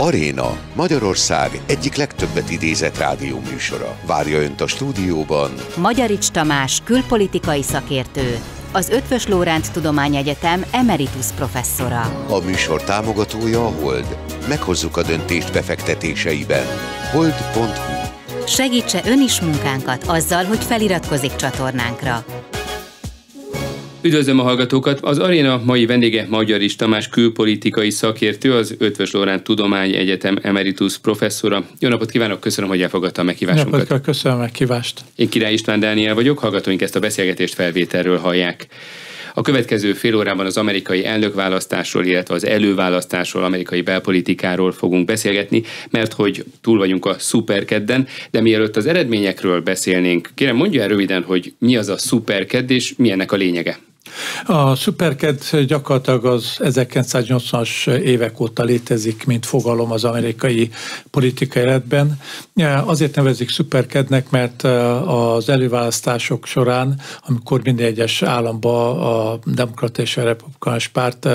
Aréna, Magyarország egyik legtöbbet idézett rádióműsora. Várja Önt a stúdióban Magyarics Tamás, külpolitikai szakértő, az Eötvös Loránd Tudományegyetem emeritus professzora. A műsor támogatója a Hold. Meghozzuk a döntést befektetéseiben. Hold.hu. Segítse Ön is munkánkat azzal, hogy feliratkozik csatornánkra. Üdvözlöm a hallgatókat! Az Aréna mai vendége Magyarics Tamás, külpolitikai szakértő, az Eötvös Loránd Tudományegyetem emeritus professzora. Jó napot kívánok, köszönöm, hogy elfogadta a meghívásunkat. Jó napot, köszönöm a meghívást. Én Király István Dániel vagyok, hallgatóink ezt a beszélgetést felvételről hallják. A következő fél órában az amerikai elnökválasztásról, illetve az előválasztásról, amerikai belpolitikáról fogunk beszélgetni, mert hogy túl vagyunk a szuperkedden, de mielőtt az eredményekről beszélnénk, kérem mondja el röviden, hogy mi az a szuperkedd és mi ennek a lényege. A szuperkedd gyakorlatilag az 1980-as évek óta létezik, mint fogalom az amerikai politikai életben. Azért nevezik szuperkednek, mert az előválasztások során, amikor minden egyes államban a Demokrata és a Republikánus Párt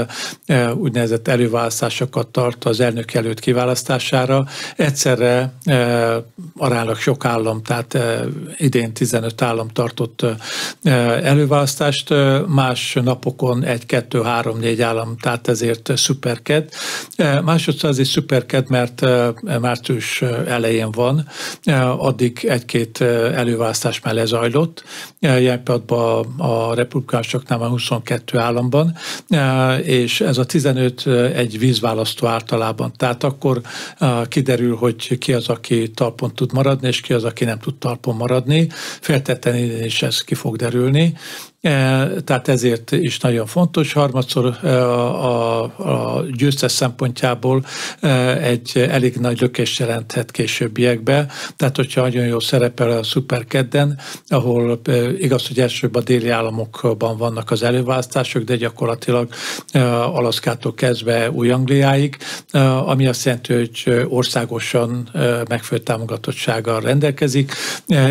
úgynevezett előválasztásokat tart az elnök jelölt kiválasztására, egyszerre aránylag sok állam, tehát idén 15 állam tartott előválasztást, más napokon 1, 2, 3, 4 állam, tehát ezért szuperkedd. Másodszor azért szuperkedd, mert március elején van, addig 1-2 előválasztás már lezajlott, jelen pillanatban a republikánusoknál már 22 államban, és ez a 15 egy vízválasztó általában. Tehát akkor kiderül, hogy ki az, aki talpon tud maradni, és ki az, aki nem tud talpon maradni. Feltétlenül is ez ki fog derülni. Tehát ezért is nagyon fontos. Harmadszor a győztes szempontjából egy elég nagy lökést jelenthet későbbiekbe. Tehát, hogyha nagyon jól szerepel a szuperkedden, ahol igaz, hogy elsőbb a déli államokban vannak az előválasztások, de gyakorlatilag Alaszkától kezdve Új-Angliáig, ami azt jelenti, hogy országosan megfelelő támogatottsággal rendelkezik,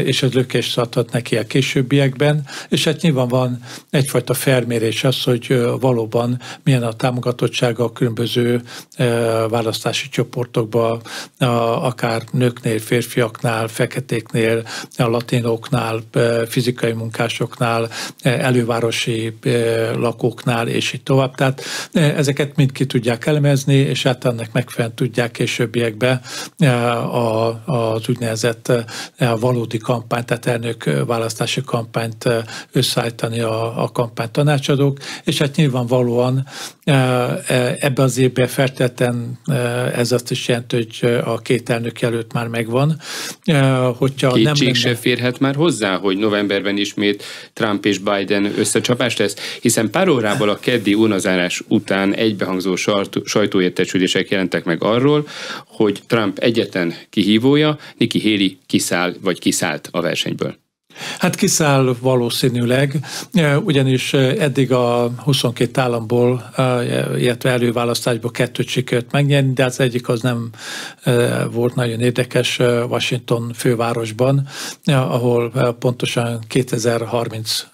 és ez lökést adhat neki a későbbiekben, és hát nyilván van egyfajta felmérés az, hogy valóban milyen a támogatottsága a különböző választási csoportokban, akár nőknél, férfiaknál, feketéknél, latinoknál, fizikai munkásoknál, elővárosi lakóknál, és így tovább. Tehát ezeket mind ki tudják elemezni, és hát ennek megfelelően tudják későbbiekben az úgynevezett valódi kampányt, tehát elnökválasztási kampányt összeállítani a kampánytanácsadók, és hát nyilvánvalóan ebbe az évben feltétlenül ez azt is jelenti, hogy a két elnök előtt már megvan. Kétség se férhet már hozzá, hogy novemberben ismét Trump és Biden összecsapás lesz, hiszen pár órával a keddi urnazárás után egybehangzó sajtóértesülések jelentek meg arról, hogy Trump egyetlen kihívója, Nikki Haley kiszállt a versenyből. Hát kiszáll valószínűleg, ugyanis eddig a 22 államból, illetve előválasztásból 2 sikerült megnyerni, de az egyik az nem volt nagyon érdekes Washington fővárosban, ahol pontosan 2030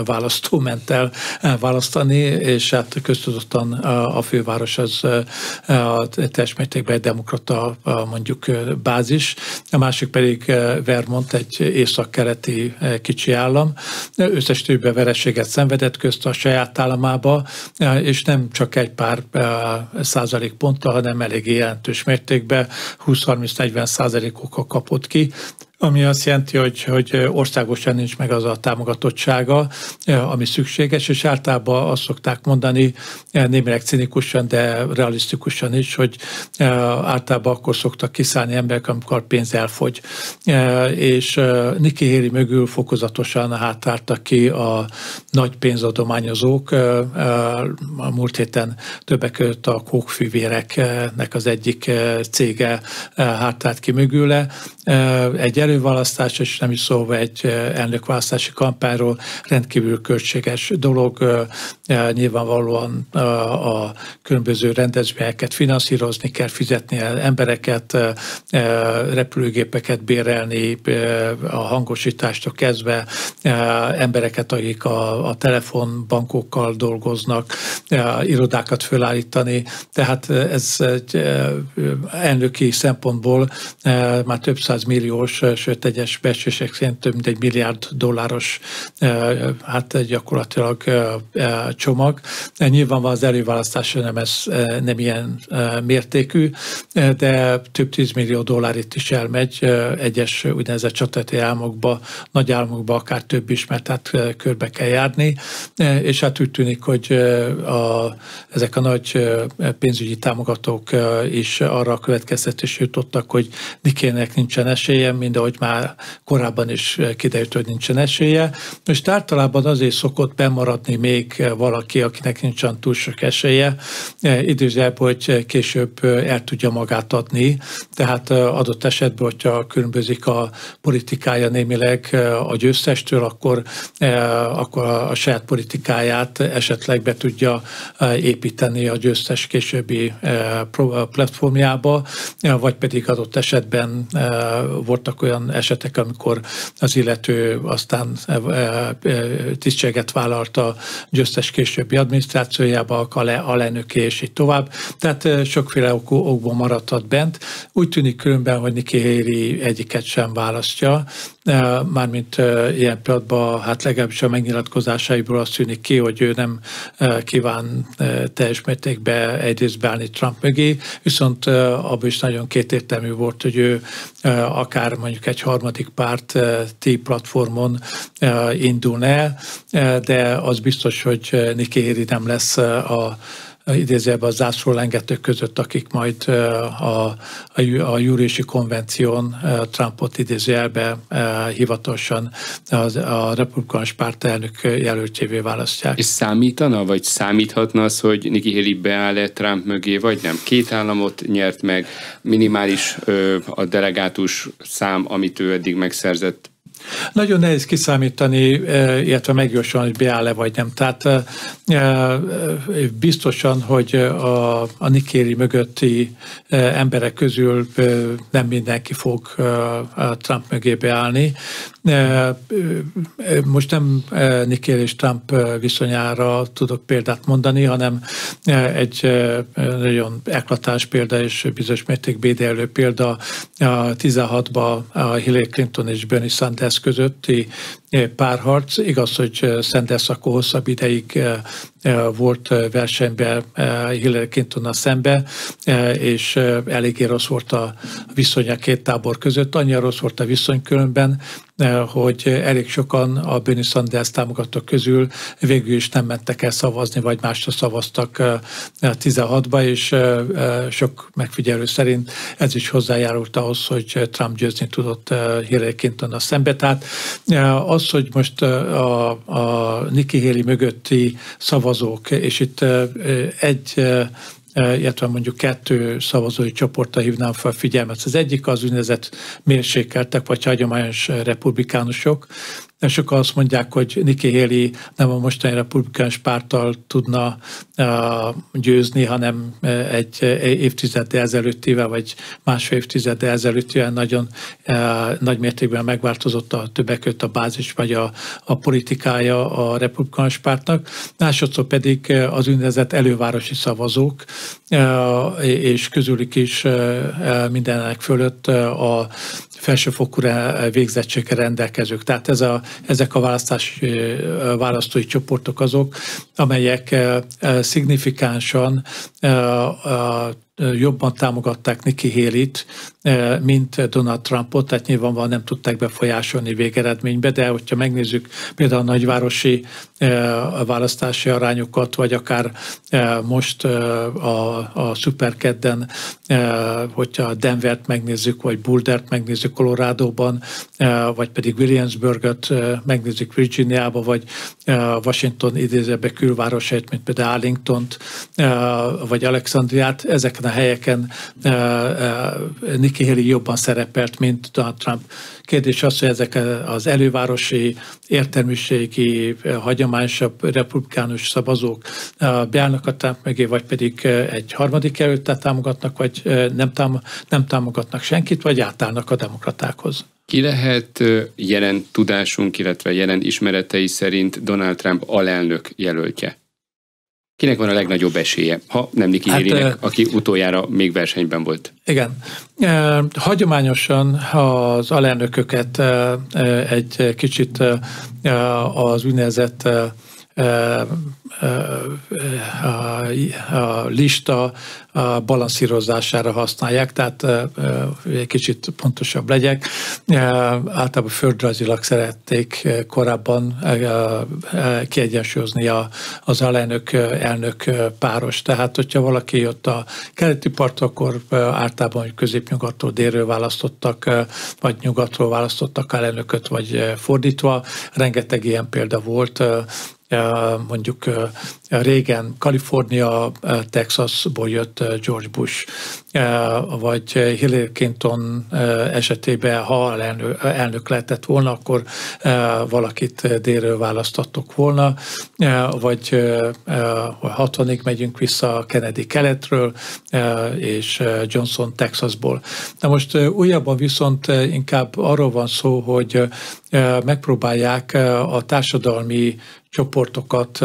választó ment el választani, és hát köztudottan a főváros az teljes mértékben egy demokrata mondjuk bázis, a másik pedig Vermont, egy észak-keleti kicsi állam, összes többé vereséget szenvedett közt a saját államába, és nem csak egy pár százalékponttal, hanem elég jelentős mértékben 20-30-40 százalékokkal kapott ki, ami azt jelenti, hogy országosan nincs meg az a támogatottsága, ami szükséges, és általában azt szokták mondani, némileg cinikusan, de realisztikusan is, hogy általában akkor szoktak kiszállni emberek, amikor pénz elfogy. És Nikki Haley mögül fokozatosan hátráltak ki a nagy pénzadományozók. A múlt héten többek között a kókfűvéreknek az egyik cége hátrált ki mögüle, egy előválasztás, és nem is szólva egy elnökválasztási kampányról rendkívül költséges dolog. Nyilvánvalóan a különböző rendezvényeket finanszírozni kell, fizetni embereket, repülőgépeket bérelni, a hangosítástól kezdve embereket, akik a telefonbankokkal dolgoznak, irodákat fölállítani. Tehát ez egy elnöki szempontból már több $100 milliós, sőt egyes becslések szerint több mint $1 milliárd hát gyakorlatilag csomag. Nyilvánvalóan az előválasztás nem ilyen mértékű, de több $10 millió itt is elmegy egyes úgynevezett csatati álmokba, nagy álmokba, akár több is, mert hát körbe kell járni, és hát úgy tűnik, hogy ezek a nagy pénzügyi támogatók is arra a következtetésre jutottak, hogy Nikkinek nincsen esélye, mind ahogy már korábban is kiderült, hogy nincsen esélye. Most általában azért szokott bemaradni még valaki, akinek nincsen túl sok esélye, idézőjelben, hogy később el tudja magát adni, tehát adott esetben, hogyha különbözik a politikája némileg a győztestől, akkor a saját politikáját esetleg be tudja építeni a győztes későbbi platformjába, vagy pedig adott esetben voltak olyan esetek, amikor az illető aztán tisztséget vállalt a győztes későbbi adminisztrációjába, alelnöké és így tovább. Tehát sokféle okból maradhat bent. Úgy tűnik különben, hogy Nikki Haley egyiket sem választja, mármint ilyen pillanatban, hát legalábbis a megnyilatkozásaiból azt tűnik ki, hogy ő nem kíván teljes mértékben egyrészt beállni Trump mögé, viszont abban is nagyon kétértelmű volt, hogy ő akár mondjuk egy harmadik párti platformon indulna el, de az biztos, hogy Nikki Haley nem lesz idézőjelben a zászlólengetők között, akik majd a júliusi konvención Trumpot idézőjelben hivatalosan a republikánus párt elnök jelöltjévé választják. És számítana, vagy számíthatna az, hogy Nikki Haley beáll-e Trump mögé, vagy nem? 2 államot nyert meg, minimális a delegátus szám, amit ő eddig megszerzett. Nagyon nehéz kiszámítani, illetve megjósolni, hogy beáll-e vagy nem. Tehát biztosan, hogy a Nikki Haley mögötti emberek közül nem mindenki fog Trump mögé beállni. Most nem Nikki Haley és Trump viszonyára tudok példát mondani, hanem egy nagyon eklatáns példa és bizonyos mértékben bédelő példa 16-ban a Hillary Clinton és Bernie Sanders közötti párharc. Igaz, hogy Sanders akkor hosszabb ideig volt versenyben Hillary Clintonnal szembe, és eléggé rossz volt a viszony a két tábor között. Annyira rossz volt a viszony különben, hogy elég sokan a Bernie Sanders támogatók közül végül is nem mentek el szavazni, vagy másra szavaztak 16-ba, és sok megfigyelő szerint ez is hozzájárult ahhoz, hogy Trump győzni tudott Hillary Clintonnal szembe. Tehát az, hogy most a Nikki Haley mögötti szavazók, és itt illetve mondjuk 2 szavazói csoportra hívnám fel a figyelmet. Az egyik az úgynevezett mérsékeltek, vagy hagyományos republikánusok. Sokan azt mondják, hogy Nikki Haley nem a mostani republikánus párttal tudna győzni, hanem egy évtizeddel ezelőttivel, vagy másfél évtizeddel ezelőttivel nagyon nagy mértékben megváltozott a többek között a bázis, vagy a politikája a republikánus pártnak. Másodszor pedig az úgynevezett elővárosi szavazók, és közülük is mindenek fölött a felsőfokú végzettséggel rendelkezők. Tehát ezek a választói csoportok azok, amelyek szignifikánsan jobban támogatták Nikki Haley-t, mint Donald Trumpot, tehát nyilvánvalóan nem tudták befolyásolni végeredménybe, de hogyha megnézzük például a nagyvárosi választási arányokat, vagy akár most a Szuperkedden, hogyha Denvert megnézzük, vagy Bouldert megnézzük Coloradóban, vagy pedig Williamsburgot megnézzük Virginiába, vagy Washington idézőbe külvárosait, mint például Arlingtont, vagy Alexandriát, ezeken ezeken a helyeken Nikki Haley jobban szerepelt, mint Donald Trump. Kérdés az, hogy ezek az elővárosi, értelmiségi, hagyományosabb republikánus szavazók beállnak a Trump mögé, vagy pedig egy harmadik jelöltet támogatnak, vagy nem támogatnak senkit, vagy átállnak a demokratákhoz. Ki lehet jelen tudásunk, illetve jelen ismeretei szerint Donald Trump alelnök jelöltje? Kinek van a legnagyobb esélye, ha nem Nikki Haleynek, aki utoljára még versenyben volt? Igen. Hagyományosan az alelnököket egy kicsit az úgynevezett a lista balanszírozására használják, tehát egy kicsit pontosabb legyek. Általában földrajzilag szerették korábban kiegyensúlyozni az alelnök-elnök páros. Tehát, hogyha valaki jött a keleti parton, akkor általában középnyugattól délről választottak, vagy nyugatról választottak alelnököt, vagy fordítva. Rengeteg ilyen példa volt. Mondjuk régen Kalifornia, Texasból jött George Bush, vagy Hillary Clinton esetében, ha elnök lehetett volna, akkor valakit délről választottok volna, vagy 60-ig megyünk vissza Kennedy keletről, és Johnson Texasból. Na most újabban viszont inkább arról van szó, hogy megpróbálják a társadalmi csoportokat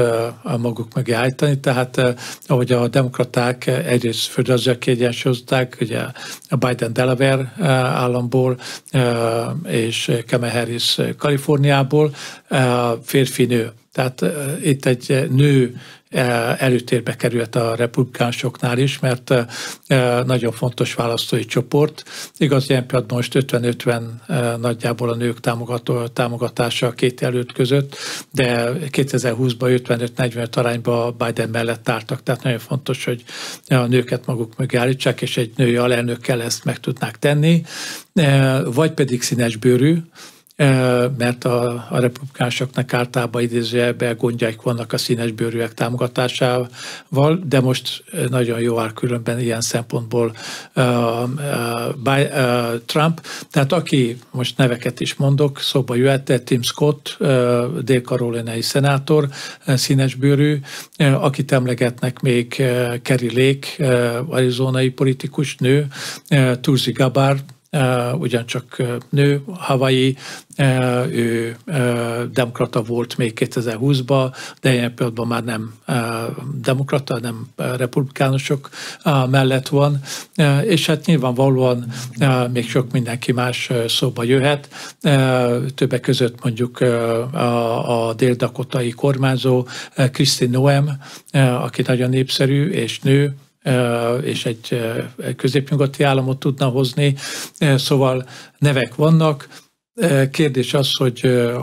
maguk mögé állítani, tehát ahogy a demokraták egyrészt földrajzilag kiegyensúlyozták, ugye a Biden Delaware államból, és Kamala Harris Kaliforniából, férfi-nő. Tehát itt egy nő előtérbe került a republikánusoknál is, mert nagyon fontos választói csoport. Igaz, ilyen pillanatban most 50-50 nagyjából a nők támogatása a két jelölt között, de 2020-ban 55-45 arányban Biden mellett álltak, tehát nagyon fontos, hogy a nőket maguk mögé állítsák, és egy női alelnökkel ezt meg tudnák tenni, vagy pedig színesbőrű, mert a republikánusoknak általában idézőjelben gondjaik vannak a színesbőrűek támogatásával, de most nagyon jó áll különben ilyen szempontból Trump. Tehát aki, most neveket is mondok, szóba jöhet, Tim Scott, dél-karolinai szenátor, színesbőrű, akit emlegetnek még Kari Lake, arizonai politikus nő, Tulsi Gabbard, ugyancsak nő, Hawaii, ő demokrata volt még 2020-ban, de ilyen pillanatban már nem demokrata, nem republikánusok mellett van, és hát nyilvánvalóan még sok mindenki más szóba jöhet. Többek között mondjuk a dél-dakotai kormányzó Kristi Noem, aki nagyon népszerű és nő, és egy középnyugati államot tudna hozni. Szóval nevek vannak. Kérdés az,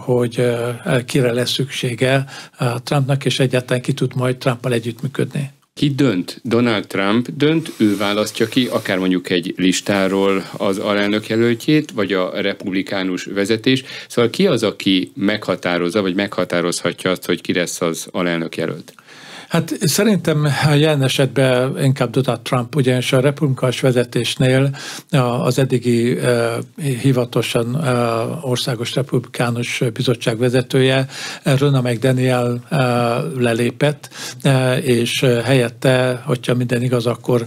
hogy kire lesz szüksége Trumpnak, és egyáltalán ki tud majd Trumppal együttműködni. Ki dönt? Donald Trump dönt, ő választja ki, akár mondjuk egy listáról az alelnök jelöltjét, vagy a republikánus vezetés. Szóval ki az, aki meghatározza, vagy meghatározhatja azt, hogy ki lesz az alelnök jelölt? Hát szerintem jelen esetben inkább Donald Trump, ugyanis a republikánus vezetésnél az eddigi hivatosan országos republikánus bizottság vezetője, Ronna McDaniel lelépett, és helyette, hogyha minden igaz, akkor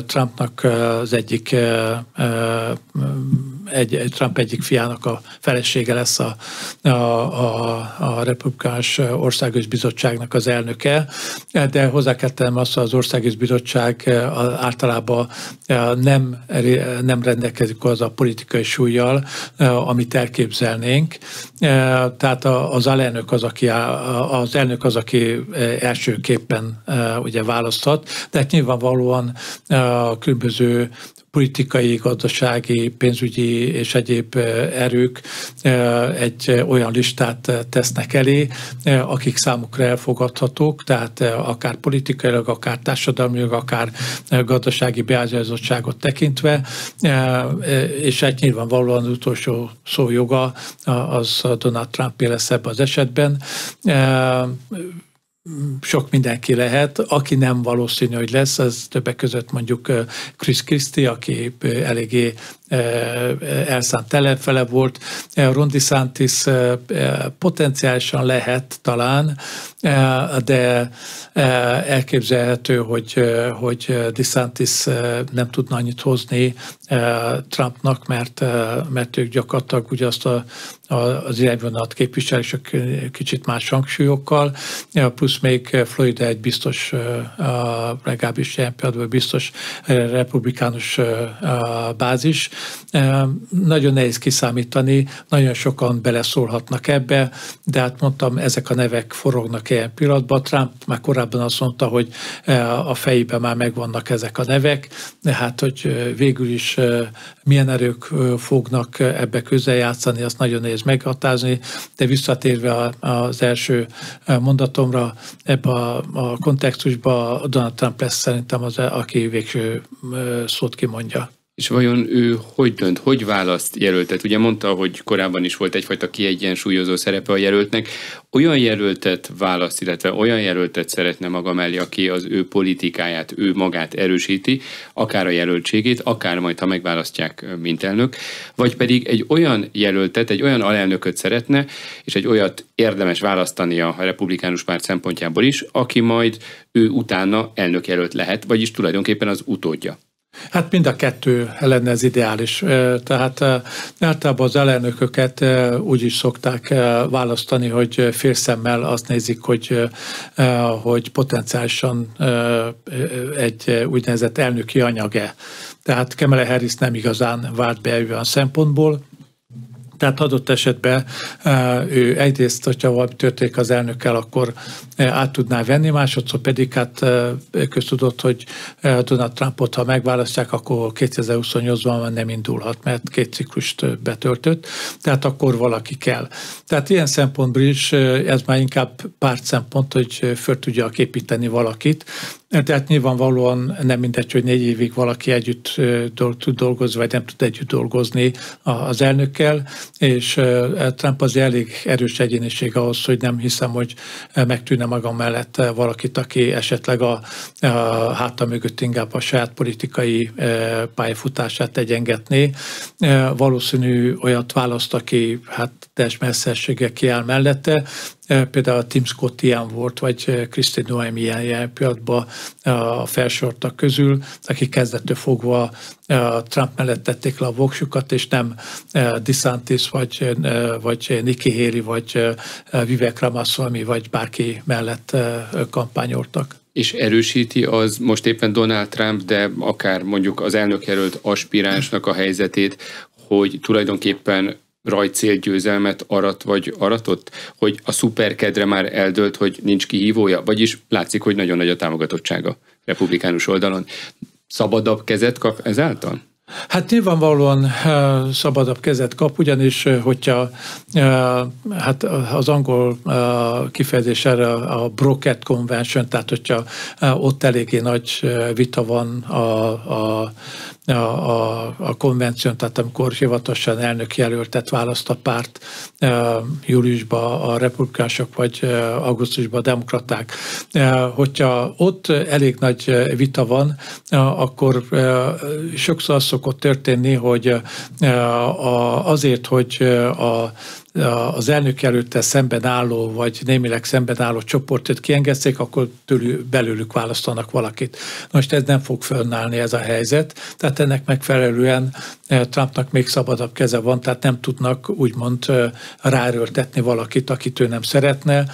Trumpnak az egyik Trump egyik fiának a felesége lesz a republikánus országos bizottságnak az elnöke, de hozzá kell tennem azt, hogy az országos bizottság általában nem rendelkezik az a politikai súllyal, amit elképzelnénk. Tehát az elnök az, aki elsőképpen ugye választhat, de nyilvánvalóan különböző politikai, gazdasági, pénzügyi és egyéb erők egy olyan listát tesznek elé, akik számukra elfogadhatók, tehát akár politikailag, akár társadalmilag, akár gazdasági beágyazottságot tekintve, és egy nyilvánvalóan az utolsó szó joga az Donald Trumpé lesz ebben az esetben. sok mindenki lehet, aki nem valószínű, hogy lesz, az többek között mondjuk Chris Christie, aki eléggé elszánt ellenfele volt. Ron DeSantis potenciálisan lehet talán, de elképzelhető, hogy DeSantis nem tudna annyit hozni Trumpnak, mert ők gyakorlatilag ugye azt az irányvonalat képvisel, és kicsit más hangsúlyokkal, plusz még Florida egy biztos, legalábbis ilyen pillanatban biztos republikánus bázis. Nagyon nehéz kiszámítani, nagyon sokan beleszólhatnak ebbe, de hát mondtam, ezek a nevek forognak ilyen pillanatban. Trump már korábban azt mondta, hogy a fejében már megvannak ezek a nevek, de hát, hogy végül is milyen erők fognak ebbe közeljátszani, azt nagyon nehéz meghatározni, de visszatérve az első mondatomra, ebbe a kontextusban Donald Trump lesz szerintem az, aki végső szót kimondja. És vajon ő hogy dönt, hogy választ jelöltet? Ugye mondta, hogy korábban is volt egyfajta kiegyensúlyozó szerepe a jelöltnek. Olyan jelöltet választ, illetve olyan jelöltet szeretne maga mellé, aki az ő politikáját, ő magát erősíti, akár a jelöltségét, akár majd, ha megválasztják, mint elnök, vagy pedig egy olyan jelöltet, egy olyan alelnököt szeretne, és egy olyat érdemes választania a republikánus párt szempontjából is, aki majd ő utána elnökjelölt lehet, vagyis tulajdonképpen az utódja. Hát mind a kettő lenne ez ideális. Tehát általában az alelnököket úgy is szokták választani, hogy félszemmel azt nézik, hogy potenciálisan egy úgynevezett elnöki anyag-e. Tehát Kamala Harris nem igazán vált be olyan szempontból. Tehát adott esetben ő egyrészt, hogyha valami történik az elnökkel, akkor át tudná venni, másodszor pedig hát köztudott, hogy Donald Trumpot, ha megválasztják, akkor 2028-ban már nem indulhat, mert 2 ciklust betöltött, tehát akkor valaki kell. Tehát ilyen szempontból is ez már inkább párt szempont, hogy föl tudja képíteni valakit. Tehát nyilvánvalóan nem mindegy, hogy 4 évig valaki együtt tud dolgozni, vagy nem tud együtt dolgozni az elnökkel, és Trump az elég erős egyéniség ahhoz, hogy nem hiszem, hogy megtűnne magam mellett valakit, aki esetleg a háta mögött inkább a saját politikai pályafutását egyengetné. Valószínű olyat választ, aki hát teljes messzességgel kiáll mellette. Például Tim Scott ilyen volt, vagy Kristi Noem ilyen pillanatban a felsoroltak közül, akik kezdettől fogva Trump mellett tették le a voksukat, és nem DeSantis, vagy Nikki Haley, vagy Vivek Ramaswamy, vagy bárki mellett kampányoltak. És erősíti az most éppen Donald Trump, de akár mondjuk az elnökjelölt aspiránsnak a helyzetét, hogy tulajdonképpen rajtcélgyőzelmet arat vagy aratott? Hogy a szuperkedre már eldőlt, hogy nincs kihívója? Vagyis látszik, hogy nagyon nagy a támogatottsága republikánus oldalon. Szabadabb kezet kap ezáltal? Hát nyilvánvalóan szabadabb kezet kap, ugyanis hogyha hát az angol kifejezés erre a Brokered Convention, tehát hogyha ott eléggé nagy vita van a konvención, tehát amikor hivatalosan elnökjelöltet választ a párt júliusban a republikánusok, vagy augusztusban a demokraták. Hogyha ott elég nagy vita van, akkor sokszor az szokott történni, hogy azért, hogy az elnökjelölttel szemben álló, vagy némileg szemben álló csoportot kiengedték, akkor belőlük választanak valakit. Most ez nem fog fönnállni ez a helyzet, tehát ennek megfelelően Trumpnak még szabadabb keze van, tehát nem tudnak úgymond ráerőltetni valakit, akit ő nem szeretne.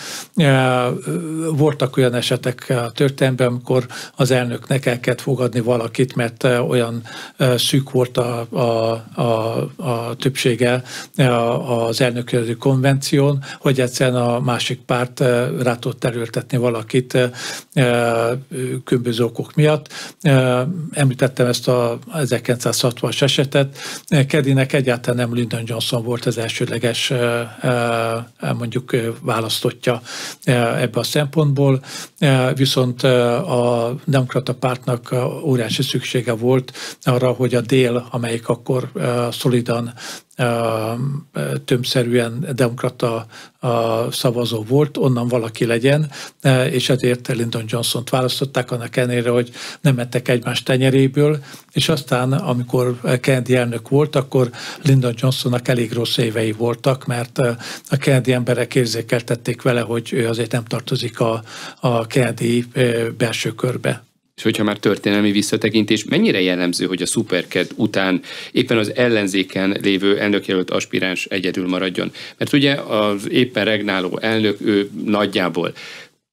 Voltak olyan esetek a történelemben, amikor az elnöknek el kellett fogadni valakit, mert olyan szűk volt a többsége az elnökjelölti konvención, hogy egyszerűen a másik párt rá tudott erőltetni valakit különböző okok miatt. Említettem ezt a 1960-as esetet. Kennedynek egyáltalán nem Lyndon Johnson volt az elsődleges mondjuk választottja ebbe a szempontból, viszont a demokrata pártnak óriási szüksége volt arra, hogy a dél, amelyik akkor szolidan tömszerűen demokrata szavazó volt, onnan valaki legyen, és ezért Lyndon Johnsont választották, annak ellenére, hogy nem ettek egymás tenyeréből, és aztán, amikor Kennedy elnök volt, akkor Lyndon Johnsonnak elég rossz évei voltak, mert a Kennedy emberek érzékeltették vele, hogy ő azért nem tartozik a Kennedy belső körbe. És hogyha már történelmi visszatekintés, mennyire jellemző, hogy a szuperked után éppen az ellenzéken lévő elnökjelölt aspiráns egyedül maradjon? Mert ugye az éppen regnáló elnök, ő nagyjából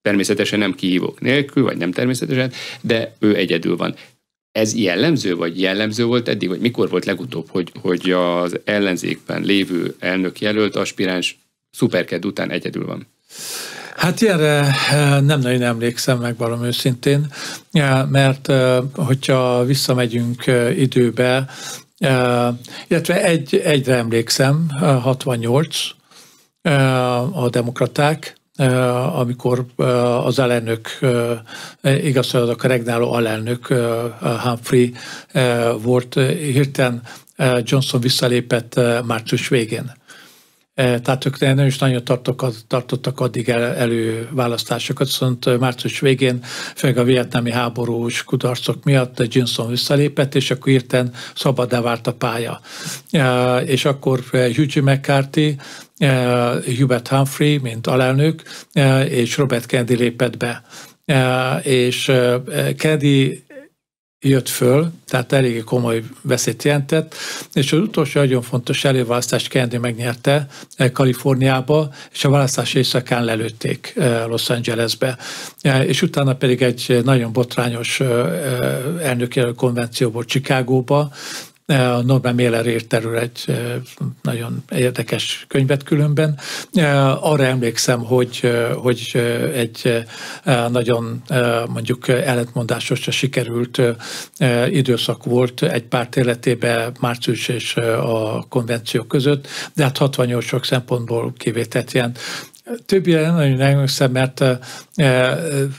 természetesen nem kihívók nélkül, vagy nem természetesen, de ő egyedül van. Ez jellemző, vagy jellemző volt eddig, vagy mikor volt legutóbb, hogy az ellenzékben lévő elnökjelölt aspiráns szuperked után egyedül van? Hát ilyenre nem nagyon emlékszem, megvalom őszintén, mert hogyha visszamegyünk időbe, illetve egyre emlékszem, 68, a demokraták, amikor az alelnök, igaz, hogy a regnáló alelnök Humphrey volt, hirtelen Johnson visszalépett március végén. Tehát ők nem is nagyon tartottak addig előválasztásokat, viszont március végén, főleg a vietnámi háborús kudarcok miatt Johnson visszalépett, és akkor hirtelen szabaddá vált a pálya. És akkor Eugene McCarthy, Hubert Humphrey, mint alelnök, és Robert Kennedy lépett be. És Kennedy jött föl, tehát eléggé komoly veszélyt jelentett, és az utolsó nagyon fontos előválasztást Kennedy megnyerte Kaliforniába, és a választás éjszakán lelőtték Los Angelesbe. És utána pedig egy nagyon botrányos elnökjelölt konvenció volt Chicagóba. Norman Mailer írt erről egy nagyon érdekes könyvet különben. Arra emlékszem, hogy egy nagyon mondjuk ellentmondásosra sikerült időszak volt egy párt életében március és a konvenció között, de hát 68 sok szempontból kivételt jelent. Többire nagyon emlékszem, mert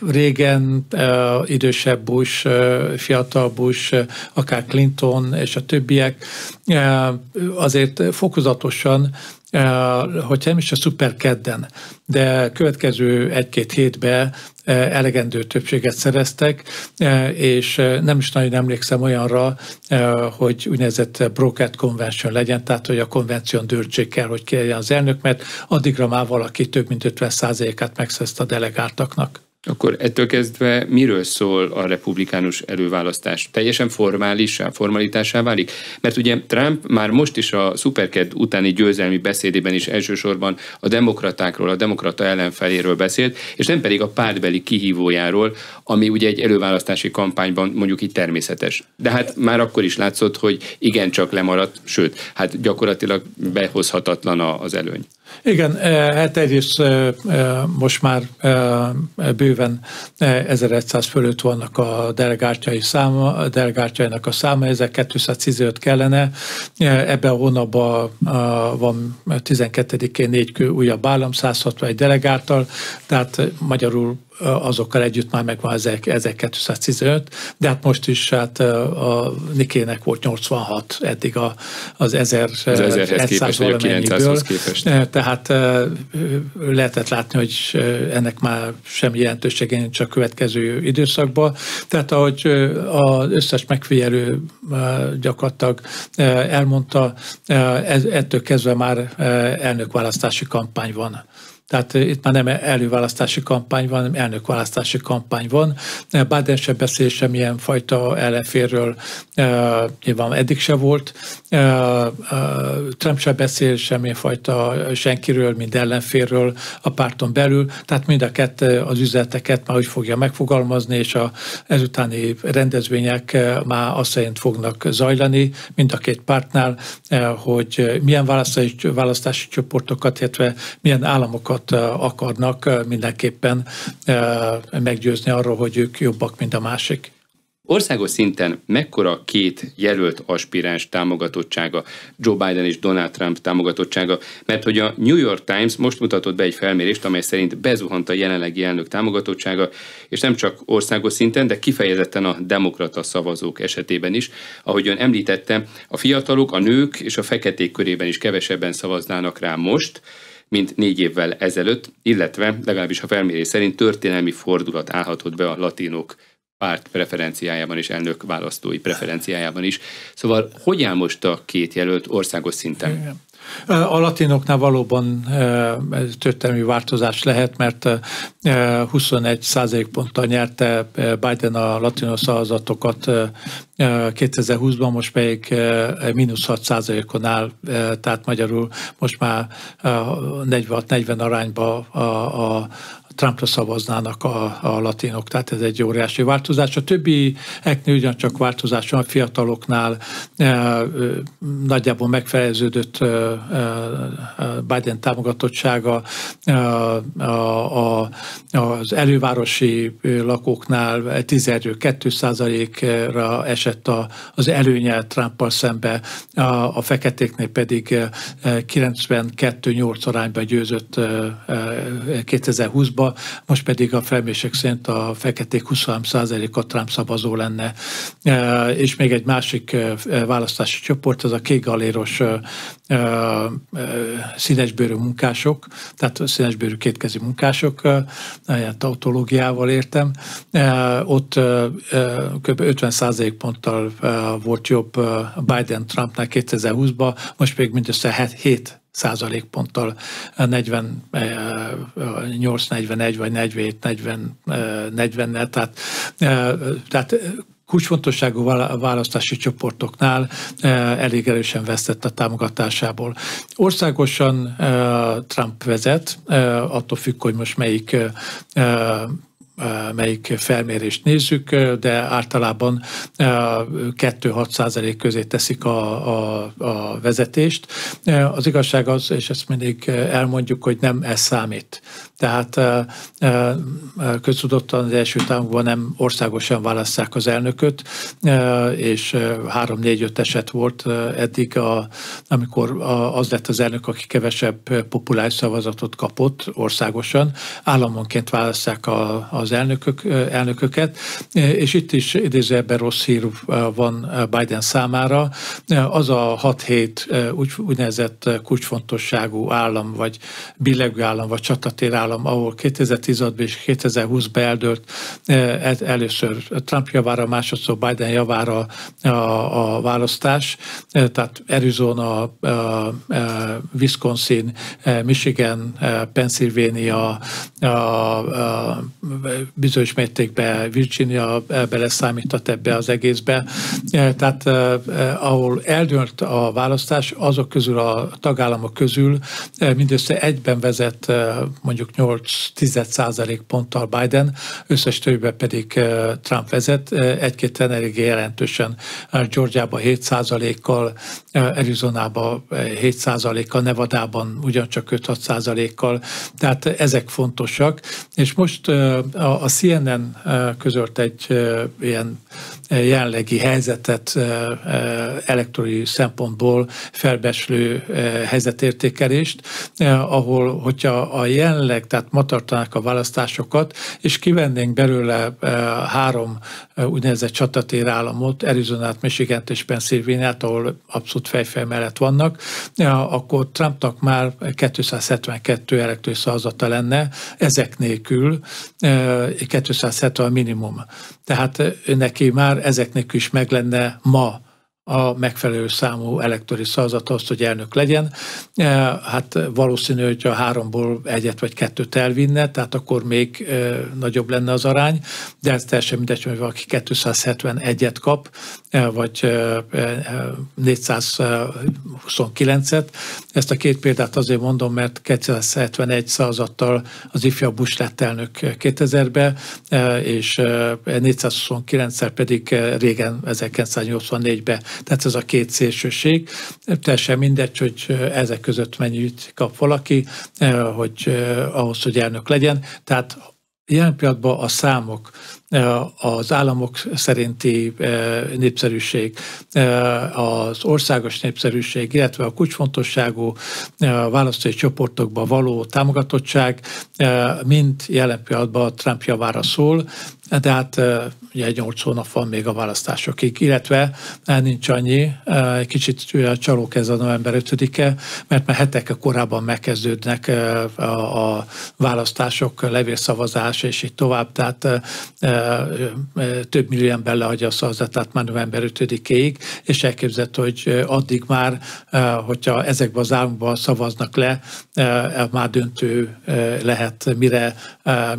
régen idősebb Bush, fiatal Bush, akár Clinton és a többiek azért fokozatosan, hogyha nem is a szuperkedden, de következő egy-két hétben elegendő többséget szereztek, és nem is nagyon emlékszem olyanra, hogy úgynevezett brokered convention legyen, tehát hogy a konvención döntsék el, hogy ki legyen az elnök, mert addigra már valaki több mint 50%-át megszerezte a delegáltaknak. Akkor ettől kezdve miről szól a republikánus előválasztás? Teljesen formalitásá válik? Mert ugye Trump már most is a szuperked utáni győzelmi beszédében is elsősorban a demokratákról, a demokrata ellenfeléről beszélt, és nem pedig a pártbeli kihívójáról, ami ugye egy előválasztási kampányban mondjuk így természetes. De hát már akkor is látszott, hogy igencsak lemaradt, sőt, hát gyakorlatilag behozhatatlan az előny. Igen, hát egyrészt most már bőven 1100 fölött vannak a delegáltjainak a száma, ezek 215 kellene. Ebben a hónapban van 12-én 4 újabb állam, 161 delegáltal, tehát magyarul azokkal együtt már megvan 1215, de hát most is hát a Nikének volt 86 eddig az 1100 valamennyből. Tehát lehetett látni, hogy ennek már semmi jelentősége nincs a következő időszakban. Tehát ahogy az összes megfigyelő gyakorlatilag elmondta, ettől kezdve már elnökválasztási kampány van. Tehát itt már nem előválasztási kampány van, hanem elnökválasztási kampány van. Biden sem beszél semmilyen fajta ellenfélről, nyilván eddig se volt. Trump sem beszél semmilyen fajta senkiről, mind ellenfélről a párton belül. Tehát mind a kettő az üzeneteket már úgy fogja megfogalmazni, és az ezutáni rendezvények már azt szerint fognak zajlani mind a két pártnál, hogy milyen választási csoportokat, illetve milyen államokat akarnak mindenképpen meggyőzni arról, hogy ők jobbak, mint a másik. Országos szinten mekkora két jelölt aspiráns támogatottsága, Joe Biden és Donald Trump támogatottsága, mert hogy a New York Times most mutatott be egy felmérést, amely szerint bezuhant a jelenlegi elnök támogatottsága, és nem csak országos szinten, de kifejezetten a demokrata szavazók esetében is. Ahogy ön említette, a fiatalok, a nők és a feketék körében is kevesebben szavaznának rá most, mint 4 évvel ezelőtt, illetve legalábbis a felmérés szerint történelmi fordulat állhatott be a latinok párt preferenciájában és elnök választói preferenciájában is. Szóval hogy áll most a két jelölt országos szinten? Igen. A latinoknál valóban történelmi változás lehet, mert 21%-ponttal nyerte Biden a latinok szavazatokat 2020-ban, most pedig -6%-on áll, tehát magyarul most már 46-40 arányba a Trumpra szavaznának a latinok, tehát ez egy óriási változás. A többieknél ugyancsak változás van, a fiataloknál nagyjából megfeleződött Biden támogatottsága, az elővárosi lakóknál 10-2%-ra esett az előnye Trumppal szembe, a feketéknél pedig 92-8 arányba győzött 2020-ban, most pedig a felmérések szerint a feketék 23%-a Trump szavazó lenne. És még egy másik választási csoport, az a kékgaléros színesbőrű munkások, tehát színesbőrű kétkezi munkások, ilyen tautológiával értem. Ott kb. 50% ponttal volt jobb Biden Trumpnál 2020-ban, most pedig mindössze 7% 48-41 vagy 47-40-nel, tehát kulcsfontosságú választási csoportoknál elég erősen vesztett a támogatásából. Országosan Trump vezet, attól függ, hogy most melyik felmérést nézzük, de általában 2-6% közé teszik a vezetést. Az igazság az, és ezt mindig elmondjuk, hogy nem ez számít. Tehát köztudottan az első távokban nem országosan választják az elnököt, és 3-4-5 eset volt eddig, amikor az lett az elnök, aki kevesebb populáris szavazatot kapott országosan. Államonként választják az elnököket, és itt is idézőjelben rossz hír van Biden számára. Az a 6-7 úgynevezett kulcsfontosságú állam, vagy billegő állam, vagy csatatér állam, ahol 2016-ban és 2020-ban eldőlt először Trump javára, másodszor Biden javára a választás, tehát Arizona, Wisconsin, Michigan, Pennsylvania, bizonyos mértékben Virginia beleszámított ebbe az egészbe. Tehát ahol eldőlt a választás, azok közül a tagállamok közül mindössze egyben vezet mondjuk 8-10% ponttal Biden, összes többben pedig Trump vezet, egy-két eléggé jelentősen Georgiában 7%-kal, Arizonában 7%-kal, Nevadában ugyancsak 5-6%-kal, tehát ezek fontosak, és most a CNN közölt egy ilyen jelenlegi helyzetet elektorai szempontból felbeslő helyzetértékelést, ahol, hogyha a jelenleg, tehát ma tartanák a választásokat, és kivennénk belőle 3 úgynevezett csatatér államot, Arizonát, Michigant és Pennsylvaniát, ahol abszolút fejfej mellett vannak, akkor Trumpnak már 272 elektorai szavazata lenne, ezek nélkül 270 minimum. Tehát neki már ezek nélkül is meg lenne ma a megfelelő számú elektori szavazat azt, hogy elnök legyen. Hát valószínű, hogy a 3-ból 1 vagy 2 elvinne, tehát akkor még nagyobb lenne az arány, de ez teljesen mindegy, hogy valaki 271-et kap, vagy 429-et. Ezt a két példát azért mondom, mert 271 szavazattal az ifjabb Bush lett elnök 2000-ben, és 429-szer pedig régen 1984-ben. Tehát ez a két szélsőség. Teljesen mindegy, hogy ezek között mennyit kap valaki, hogy ahhoz, hogy elnök legyen. Tehát jelen pillanatban a számok, az államok szerinti népszerűség, az országos népszerűség, illetve a kulcsfontosságú választói csoportokban való támogatottság mind jelen pillanatban Trump javára szól, de hát ugye 8 hónap van még a választásokig, illetve nincs annyi, kicsit csalók ez a november 5-e, mert már hetekkel korábban megkezdődnek a választások, levélszavazás és így tovább, tehát több millió ember leadja a szavazatát már november 5-ig, és elképzelhető, hogy addig már, hogyha ezekben az államokban szavaznak le, már döntő lehet, mire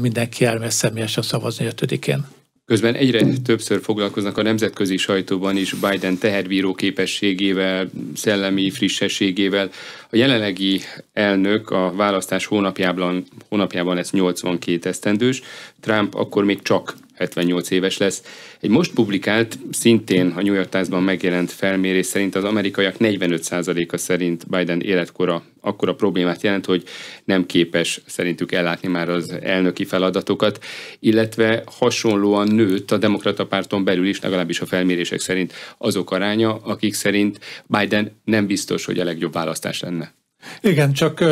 mindenki elmegy személyesen szavazni 5-én. Közben egyre többször foglalkoznak a nemzetközi sajtóban is Biden teherbíró képességével, szellemi frissességével. A jelenlegi elnök a választás hónapjában lesz 82 esztendős, Trump akkor még csak 78 éves lesz. Egy most publikált, szintén a New York Times-ban megjelent felmérés szerint az amerikaiak 45%-a szerint Biden életkora akkora problémát jelent, hogy nem képes szerintük ellátni már az elnöki feladatokat, illetve hasonlóan nőtt a demokrata párton belül is, legalábbis a felmérések szerint azok aránya, akik szerint Biden nem biztos, hogy a legjobb választás lenne. Igen, csak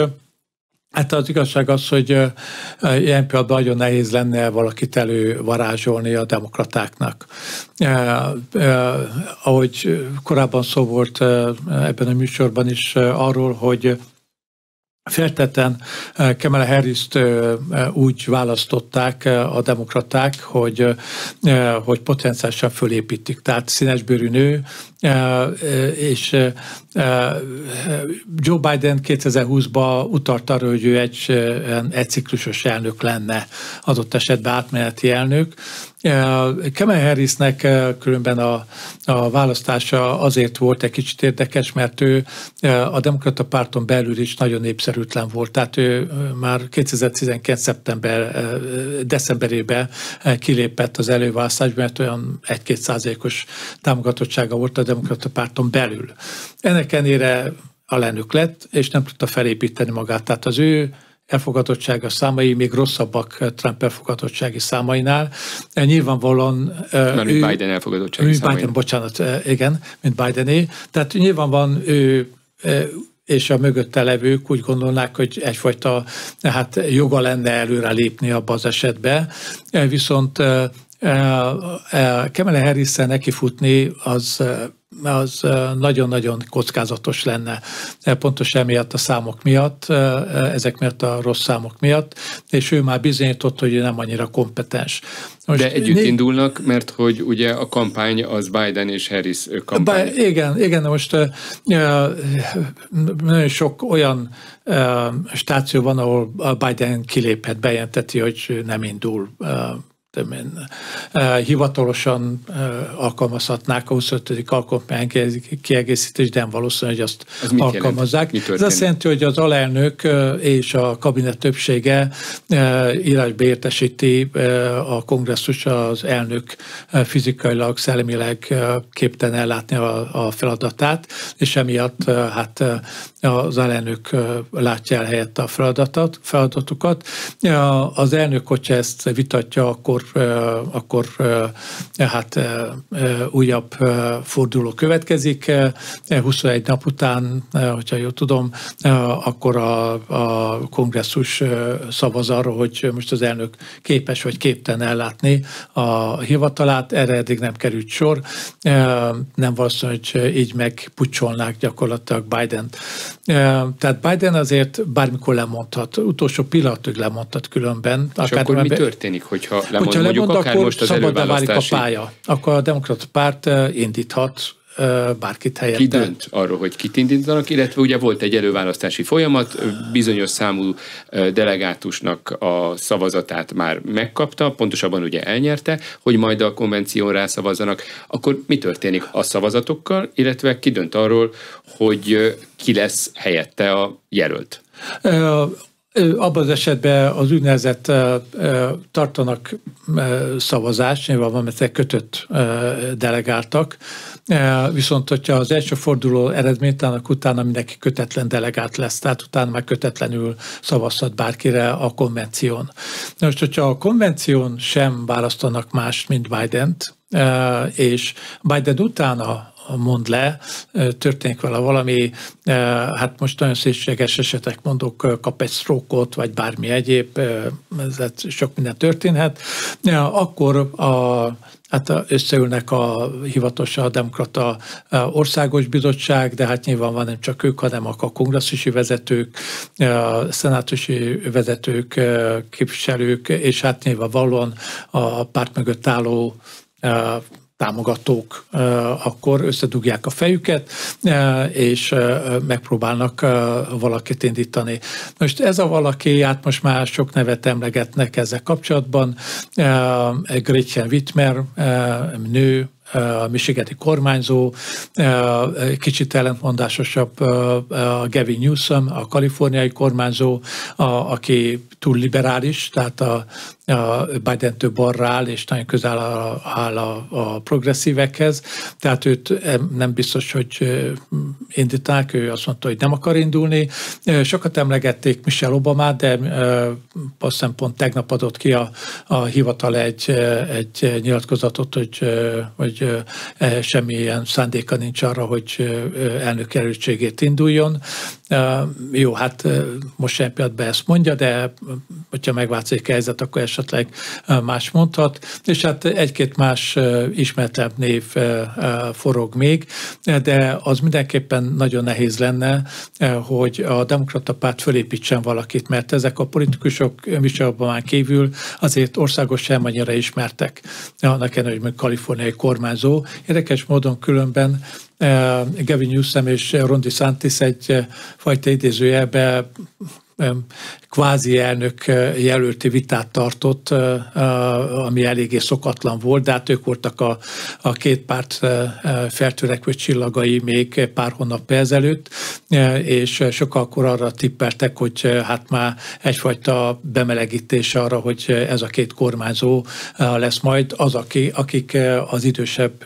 hát az igazság az, hogy ilyen pillanatban nagyon nehéz lenne valakit elővarázsolni a demokratáknak. Ahogy korábban szó volt ebben a műsorban is arról, hogy feltétlen Kamala Harrist úgy választották a demokraták, hogy potenciálisan fölépítik. Tehát színesbőrű nő, és Joe Biden 2020-ban utalt arra, hogy ő egy ciklusos elnök lenne, adott esetben átmeneti elnök. Kamala Harrisnek különben a választása azért volt egy kicsit érdekes, mert ő a demokrata párton belül is nagyon népszerűtlen volt. Tehát ő már 2019. decemberében kilépett az előválasztásban, mert olyan 1-2%-os támogatottsága volt a demokrata párton belül. Ennek ellenére alelnök lett, és nem tudta felépíteni magát. Tehát az ő elfogadottsága számai még rosszabbak Trump elfogadottsági számainál. Nyilvánvalóan... Mint Biden elfogadottsági számainál. Mint Bidené. Tehát nyilvánvalóan ő és a mögötte levők úgy gondolnák, hogy egyfajta joga lenne előre lépni abba az esetbe. Viszont Kamala Harris-szel nekifutni az nagyon-nagyon kockázatos lenne. Pontosan emiatt a számok miatt, ezek miatt a rossz számok miatt, és ő már bizonyított, hogy ő nem annyira kompetens. Most de együtt indulnak, mert hogy ugye a kampány az Biden és Harris kampány. Igen, most nagyon sok olyan stáció van, ahol Biden kiléphet, bejelenteti, hogy nem indul. Hivatalosan alkalmazhatnák a 25. alkotmány kiegészítést, de nem valószínű, hogy azt alkalmazzák. Ez azt jelenti, hogy az alelnök és a kabinet többsége írásba értesíti a kongresszus az elnök fizikailag, szellemileg képtelen ellátni a feladatát, és emiatt az alelnök látja el helyette a feladatokat. Az elnök, hogyha ezt vitatja, akkor újabb forduló következik. 21 nap után, hogyha jól tudom, akkor a kongresszus szavaz arról, hogy most az elnök képes vagy képtelen ellátni a hivatalát. Erre eddig nem került sor. Nem valószínű, hogy így megpucsolnák gyakorlatilag Bident. Tehát Biden azért bármikor lemondhat. Utolsó pillanatig lemondhat különben. És akkor mi történik, hogyha lemond, akár akkor most az szabadba válik a előválasztási... pálya. Akkor a demokrata párt indíthat bárkit helyette. Ki dönt arról, hogy kit indítanak, illetve ugye volt egy előválasztási folyamat, bizonyos számú delegátusnak a szavazatát már megkapta, pontosabban ugye elnyerte, hogy majd a konvención rászavazzanak. Akkor mi történik a szavazatokkal, illetve ki dönt arról, hogy ki lesz helyette a jelölt? Abban az esetben az úgynevezett tartanak szavazást, nyilván mert kötött delegáltak, viszont hogyha az első forduló eredményt, annak utána mindenki kötetlen delegált lesz, tehát utána már kötetlenül szavazhat bárkire a konvención. Most, hogyha a konvención sem választanak mást, mint Bident, és Biden utána mond le, történik vele valami, hát most nagyon szélsőséges esetek mondok, kap egy stroke-ot, vagy bármi egyéb, ez sok minden történhet, akkor hát összeülnek hivatalosan a demokrata országos bizottság, de hát nyilván van nem csak ők, hanem a kongresszusi vezetők, szenátusi vezetők, képviselők, és hát nyilvánvalóan a párt mögött álló támogatók akkor összedugják a fejüket, és megpróbálnak valakit indítani. Most ez a valaki, hát most már sok nevet emlegetnek ezzel kapcsolatban. Gretchen Whitmer, nő, a michigani kormányzó, kicsit ellentmondásosabb Gavin Newsom, a kaliforniai kormányzó, aki túl liberális, tehát a Biden-től balra áll, és nagyon közel áll a progresszívekhez, tehát őt nem biztos, hogy indíták, ő azt mondta, hogy nem akar indulni. Sokat emlegették Michelle Obamát, de azt hiszem pont tegnap adott ki a hivatal egy nyilatkozatot, hogy semmilyen szándéka nincs arra, hogy elnök jelöltségét induljon. Jó, hát most sem pillanatban ezt mondja, de hogyha megváltozik a helyzet, akkor esetleg más mondhat. És hát egy-két más ismertebb név forog még, de az mindenképpen nagyon nehéz lenne, hogy a demokrata párt fölépítsen valakit, mert ezek a politikusok Michelle Obamán kívül azért országos sem annyira ismertek. Annak ellenére, hogy kaliforniai kormányzó. Érdekes módon különben Gavin Newsom és Ron DeSantis egyfajta idézőjelben kvázi elnök jelölti vitát tartott, ami eléggé szokatlan volt, de hát ők voltak a két párt feltörekvő csillagai még pár hónap ezelőtt, és sokkal arra tippeltek, hogy hát már egyfajta bemelegítés arra, hogy ez a két kormányzó lesz majd az, akik az idősebb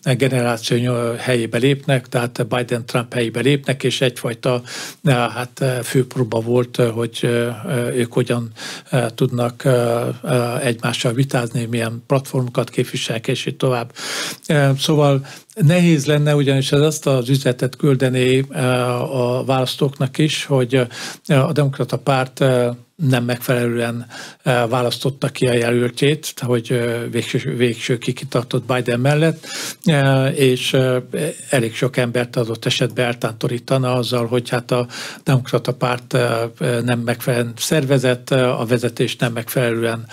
generáció helyébe lépnek, tehát Biden-Trump helyébe lépnek, és egyfajta hát főpróba volt, hogy ők hogyan tudnak egymással vitázni, milyen platformokat képviselnek, és így tovább. Szóval nehéz lenne, ugyanis ez azt az üzenetet küldeni a választóknak is, hogy a demokrata párt nem megfelelően választotta ki a jelöltjét, hogy végsőkig kitartott Biden mellett, és elég sok embert adott esetben eltántorítana azzal, hogy hát a demokrata párt nem megfelelően szervezett, a vezetés nem megfelelően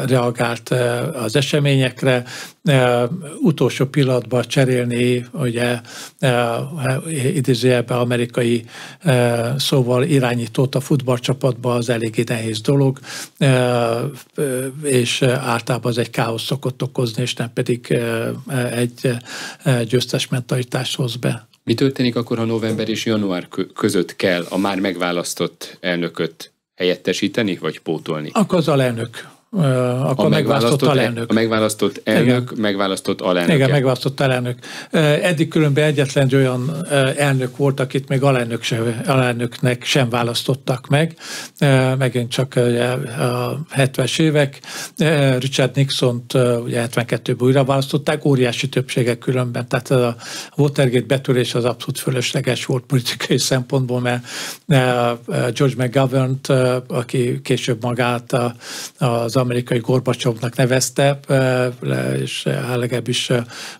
reagált az eseményekre, utolsó pillanatban cserélni, ugye idézőjelben amerikai szóval irányítót a futballcsapatba, az eléggé nehéz dolog, és általában az egy káosz szokott okozni, és nem pedig egy győztes mentalitást hoz be. Mi történik akkor, ha november és január között kell a már megválasztott elnököt helyettesíteni, vagy pótolni? Akkor az alelnök. Akkor megválasztott alelnök. A megválasztott elnök, igen. Megválasztott alelnök. Igen, megválasztott alelnök. Eddig különben egyetlen olyan elnök volt, akit még alelnöknek sem választottak meg. Megint csak a 70-es évek. Richard Nixont ugye 72-ben újra választották, óriási többségek különben. Tehát a Watergate betörés az abszolút fölösleges volt politikai szempontból, mert George McGovern-t, aki később magát az amerikai Gorbacsovnak nevezte, és legalábbis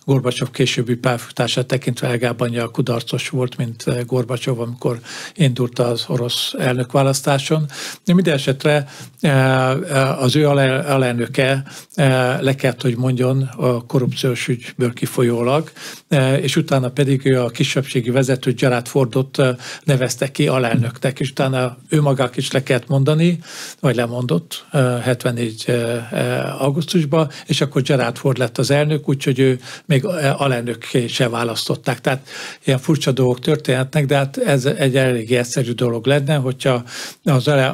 Gorbacsov későbbi pályafutását tekintve legalább annyira kudarcos volt, mint Gorbacsov, amikor indult az orosz elnökválasztáson. De minden esetre az ő alelnöke le kellett, hogy mondjon a korrupciós ügyből kifolyólag, és utána pedig ő a kisebbségi vezető Gerald Fordot nevezte ki alelnöknek, és utána ő magának is le kellett mondani, vagy lemondott 74 2014 augusztusban, és akkor Gerald Ford lett az elnök, úgyhogy ő még alelnökké se választották. Tehát ilyen furcsa dolgok történhetnek, de hát ez egy elég egyszerű dolog lenne, hogyha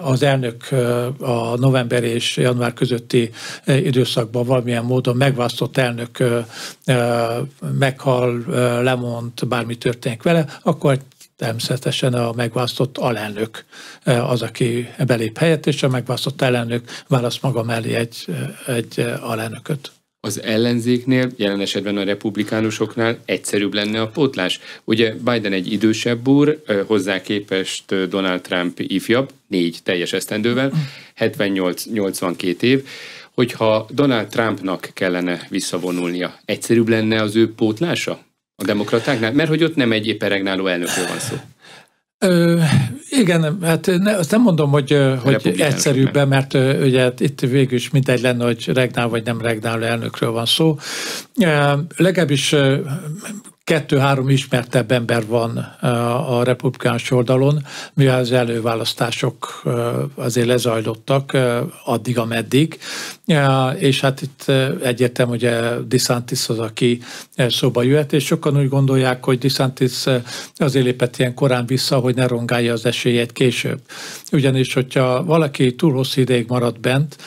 az elnök a november és január közötti időszakban valamilyen módon megválasztott elnök meghal, lemond, bármi történik vele, akkor természetesen a megválasztott alelnök az, aki belép helyett, és a megválasztott alelnök választ maga mellé egy alelnököt. Az ellenzéknél, jelen esetben a republikánusoknál egyszerűbb lenne a pótlás. Ugye Biden egy idősebb úr, hozzá képest Donald Trump ifjabb, 4 teljes esztendővel, 78-82 év. Hogyha Donald Trumpnak kellene visszavonulnia, egyszerűbb lenne az ő pótlása a demokratáknál? Mert hogy ott nem egy éppen regnáló elnökről van szó. Igen, hát azt nem mondom, hogy egyszerűbb, mert ugye itt végül is mindegy lenne, hogy regnál vagy nem regnáló elnökről van szó. Legalábbis 2-3 ismertebb ember van a republikánus oldalon, mivel az előválasztások azért lezajlottak addig, ameddig, és hát itt egyértelmű, hogy DeSantis az, aki szóba jöhet, és sokan úgy gondolják, hogy DeSantis azért lépett ilyen korán vissza, hogy ne rongálja az esélyét később. Ugyanis, hogyha valaki túl hosszú ideig marad bent,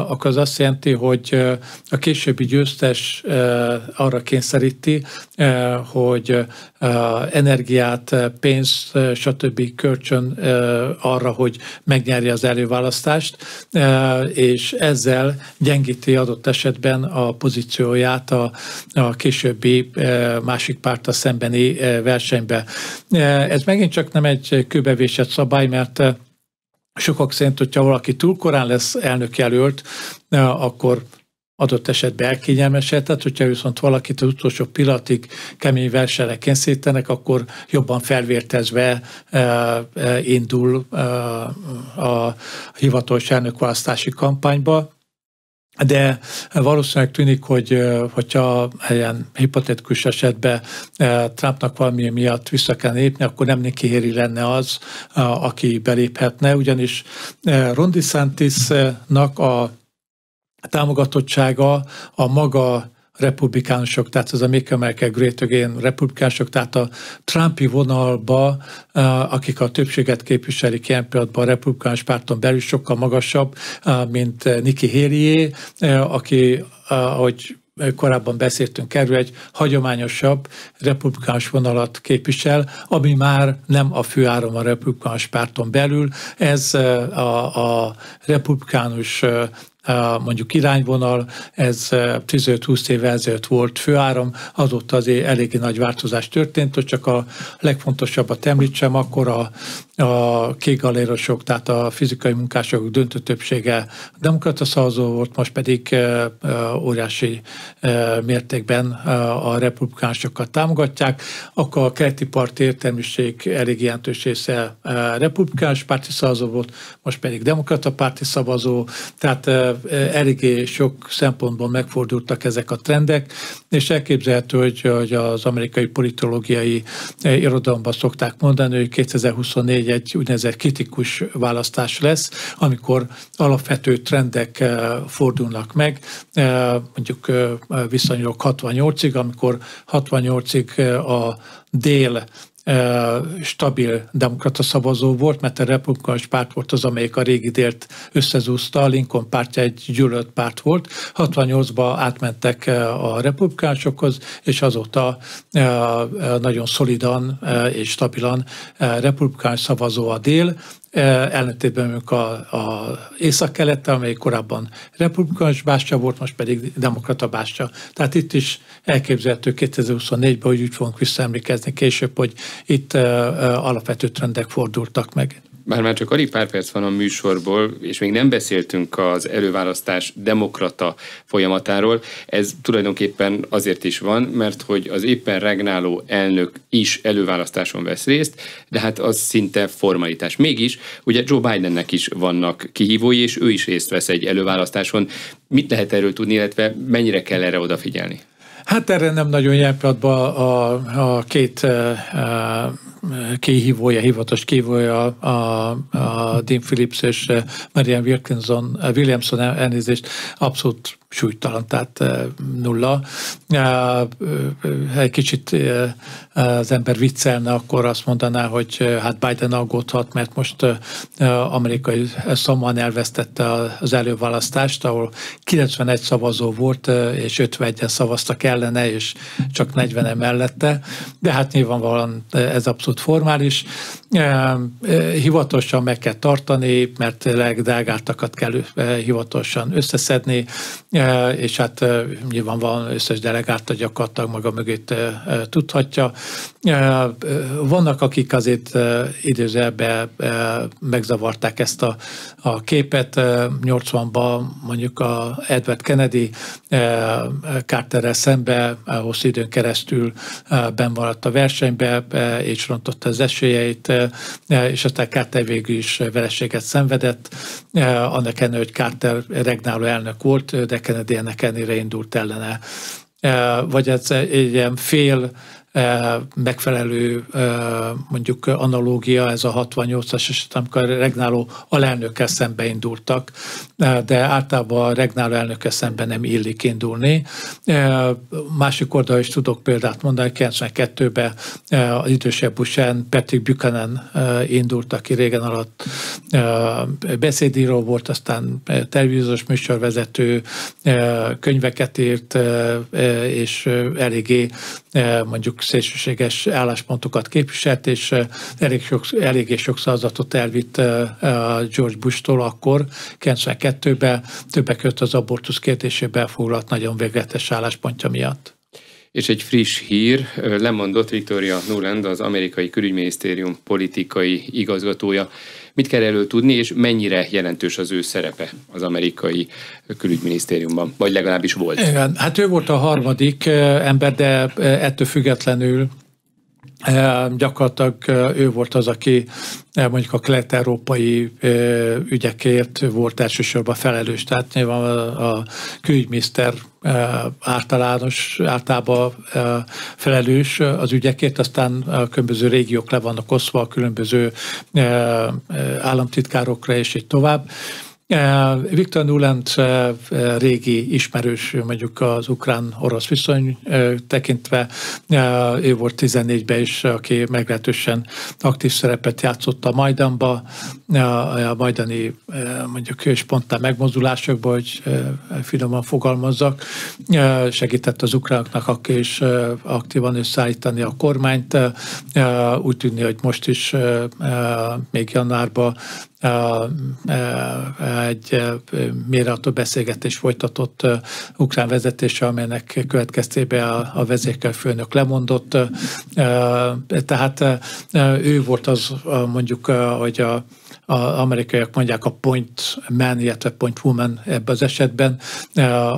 akkor az azt jelenti, hogy a későbbi győztes arra kényszeríti, hogy energiát, pénzt, stb. Kölcsön arra, hogy megnyerje az előválasztást, és ezzel gyengíti adott esetben a pozícióját a későbbi másik párttal szembeni versenybe. Ez megint csak nem egy kőbevésett szabály, mert sokak szerint, hogyha valaki túl korán lesz elnökjelölt, akkor adott esetben elkényelmesedett, hogyha viszont valakit az utolsó pillanatig kemény versenyre kényszerítenek, akkor jobban felvértezve indul a hivatalos elnökválasztási kampányba. De valószínűleg tűnik, hogyha ilyen hipotetikus esetben Trumpnak valami miatt vissza kell lépni, akkor nem Nikki Haley lenne az, aki beléphetne, ugyanis Ron DeSantisnak a támogatottsága a maga republikánusok, tehát az a Make America Great Again republikánusok, tehát a Trumpi vonalba, akik a többséget képviselik ilyen pillanatban a republikánus párton belül sokkal magasabb, mint Nikki Haley, aki, ahogy korábban beszéltünk erről, egy hagyományosabb republikánus vonalat képvisel, ami már nem a főáram a republikánus párton belül. Ez a republikánus mondjuk irányvonal, ez 15-20 évvel ezelőtt volt főáram, azóta azért eléggé nagy változás történt, hogy csak a legfontosabbat említsem, akkor a kékgalérosok, tehát a fizikai munkások döntő többsége demokrata szavazó volt, most pedig óriási mértékben a republikánusokat támogatják, akkor a keleti parti értelmiség elég jelentős része republikánus párti szavazó volt, most pedig demokrata párti szavazó, tehát eléggé sok szempontból megfordultak ezek a trendek, és elképzelhető, hogy az amerikai politológiai irodalomban szokták mondani, hogy 2024 egy úgynevezett kritikus választás lesz, amikor alapvető trendek fordulnak meg, mondjuk viszonylag 68-ig, amikor 68-ig a dél stabil demokrata szavazó volt, mert a republikánus párt volt az, amelyik a régi délt összezúzta, a Lincoln pártja egy gyűlölt párt volt. 68-ba átmentek a republikánusokhoz, és azóta nagyon szolidan és stabilan republikánus szavazó a dél, ellentétben mondjuk a észak-kelettel, amely korábban republikánus bástya volt, most pedig demokrata bástya. Tehát itt is elképzelhető 2024-ben, hogy úgy fogunk visszaemlékezni később, hogy itt alapvető trendek fordultak meg. Bár már csak alig pár perc van a műsorból, és még nem beszéltünk az előválasztás demokrata folyamatáról, ez tulajdonképpen azért is van, mert hogy az éppen regnáló elnök is előválasztáson vesz részt, de hát az szinte formalitás. Mégis, ugye Joe Bidennek is vannak kihívói, és ő is részt vesz egy előválasztáson. Mit lehet erről tudni, illetve mennyire kell erre odafigyelni? Hát erre nem nagyon jelen pillanatban a két hivatalos kihívója a Dean Phillips és Marianne Williamson elnézést abszolút súlytalan, tehát nulla. Egy kicsit az ember viccelne, akkor azt mondaná, hogy hát Biden aggódhat, mert most amerikai szomorúan elvesztette az előválasztást, ahol 91 szavazó volt, és 51-en szavaztak ellene, és csak 40-en mellette, de hát nyilvánvalóan ez abszolút formális. Hivatalosan meg kell tartani, mert legdrágáltakat kell hivatalosan összeszedni, és hát nyilvánvalóan összes delegálta gyakorlatilag maga mögött tudhatja. Vannak, akik azért idézőjelben megzavarták ezt a képet. 80-ban mondjuk a Edward Kennedy Carterrel szembe hosszú időn keresztül benn maradt a versenybe, és rontotta az esélyeit, és aztán Carter végül is vereséget szenvedett. Annak ellenére, hogy Carter regnáló elnök volt, de Kennedy ennek ellenére indult ellene. Vagy ez egy ilyen fél megfelelő mondjuk analógia, ez a 68-as eset, amikor a regnáló alelnökkel szembe indultak, de általában a regnáló elnökkel szemben nem illik indulni. Másik oldalon is tudok példát mondani, 92-ben az idősebb Bush-en Patrick Buchanan indult, aki régen alatt beszédíró volt, aztán televíziós műsorvezető, könyveket írt, és eléggé mondjuk szélsőséges álláspontokat képviselt, és eléggé sok szavazatot elvitt George Bush-tól akkor, 92-ben, többek között az abortusz kérdésében foglalt nagyon végletes álláspontja miatt. És egy friss hír, lemondott Victoria Nuland, az amerikai külügyminisztérium politikai igazgatója. Mit kell erről tudni, és mennyire jelentős az ő szerepe az amerikai külügyminisztériumban, vagy legalábbis volt? Igen, hát ő volt a harmadik ember, de ettől függetlenül gyakorlatilag ő volt az, aki mondjuk a kelet-európai ügyekért volt elsősorban felelős. Tehát nyilván a külügyminiszter általában felelős az ügyekért, aztán a különböző régiók le vannak osztva a különböző államtitkárokra, és így tovább. Victor Nuland régi ismerős, mondjuk az ukrán-orosz viszony tekintve, ő volt 14-ben is, aki meglehetősen aktív szerepet játszott a Majdanba, a majdani mondjuk spontán megmozdulásokban, hogy finoman fogalmazzak, segített az ukránoknak akkor is aktívan összeállítani a kormányt. Úgy tűnik, hogy most is még januárban egy mélyreható beszélgetés folytatott ukrán vezetése, amelynek következtében a vezérkarfőnök lemondott. Tehát ő volt az, mondjuk, hogy az amerikaiak mondják a point man, illetve point woman ebben az esetben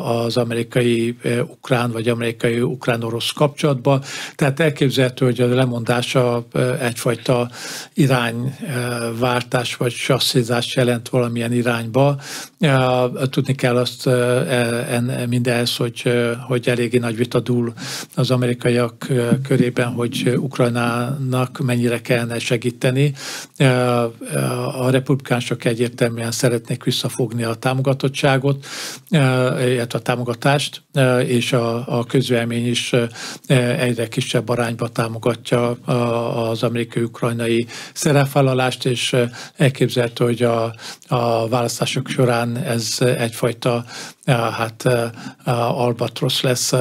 az amerikai-ukrán vagy amerikai-ukrán-orosz kapcsolatban. Tehát elképzelhető, hogy a lemondása egyfajta irányváltás vagy sasszizás jelent valamilyen irányba. Tudni kell azt mindehhez, hogy eléggé nagy vita dúl az amerikaiak körében, hogy Ukrajnának mennyire kellene segíteni. A republikánusok egyértelműen szeretnék visszafogni a támogatottságot, illetve a támogatást, és a közvélemény is egyre kisebb arányba támogatja az amerikai-ukrajnai szerepvállalást, és elképzelhető, hogy a választások során ez egyfajta albatrosz lesz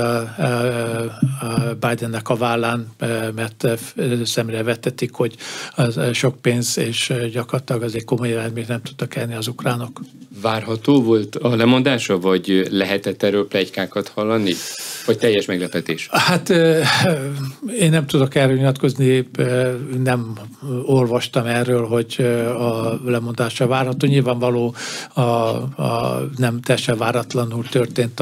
Bidennek a vállán, mert szemre vetetik, hogy sok pénz és gyakorlatilag azért komoly eredményt nem tudtak elni az ukránok. Várható volt a lemondása, vagy lehetett erről pletykákat hallani? Vagy teljes meglepetés? Hát én nem tudok erről nyilatkozni, nem olvastam erről, hogy a lemondása várható. Nyilvánvaló nem teljesen váratlanul történt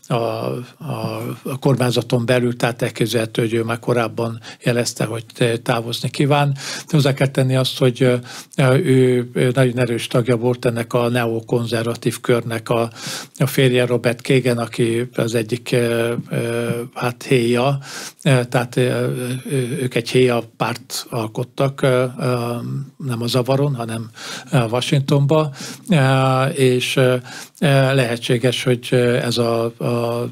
a kormányzaton belül, tehát elképzelhető, hogy ő már korábban jelezte, hogy távozni kíván. Hozzá kell tenni azt, hogy ő nagyon erős tagja volt ennek a neokonzervatív körnek, a férje Robert Kagan, aki az egyik héja, tehát ők egy héja párt alkottak, nem a Zavaron, hanem Washingtonba, és lehetséges, hogy ez az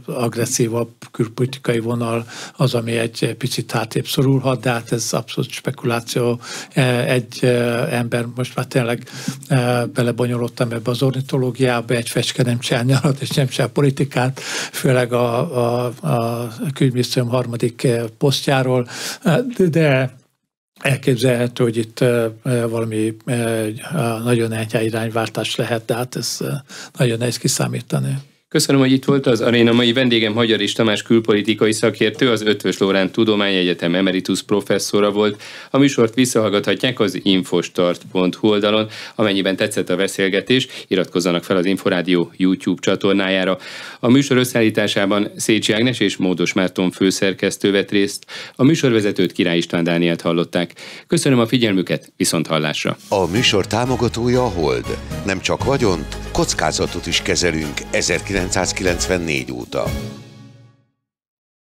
agresszívabb külpolitikai vonal az, ami egy picit hátrébb szorulhat, de hát ez abszolút spekuláció. Egy ember, most már tényleg belebonyolódtam ebbe az ornitológiába, egy fecske nem csinál nyarat és nem csinál politikát, főleg a külügyminisztérium harmadik posztjáról, de elképzelhető, hogy itt valami nagyon enyhe irányváltás lehet, de hát ez nagyon nehéz kiszámítani. Köszönöm, hogy itt volt az Aréna. Mai vendégem Hagyarics Tamás külpolitikai szakértő, az Eötvös Loránd Tudományegyetem emeritus professzora volt. A műsort visszahallgathatják az infostart.hu oldalon. Amennyiben tetszett a beszélgetés, iratkozzanak fel az Inforádió YouTube csatornájára. A műsor összeállításában Szécsi Ágnes és Módos Márton főszerkesztő vett részt. A műsorvezetőt Király István Dánielt hallották. Köszönöm a figyelmüket, viszonthallásra. A műsor támogatója a Hold. Nem csak vagyont, kockázatot is kezelünk 1994 óta.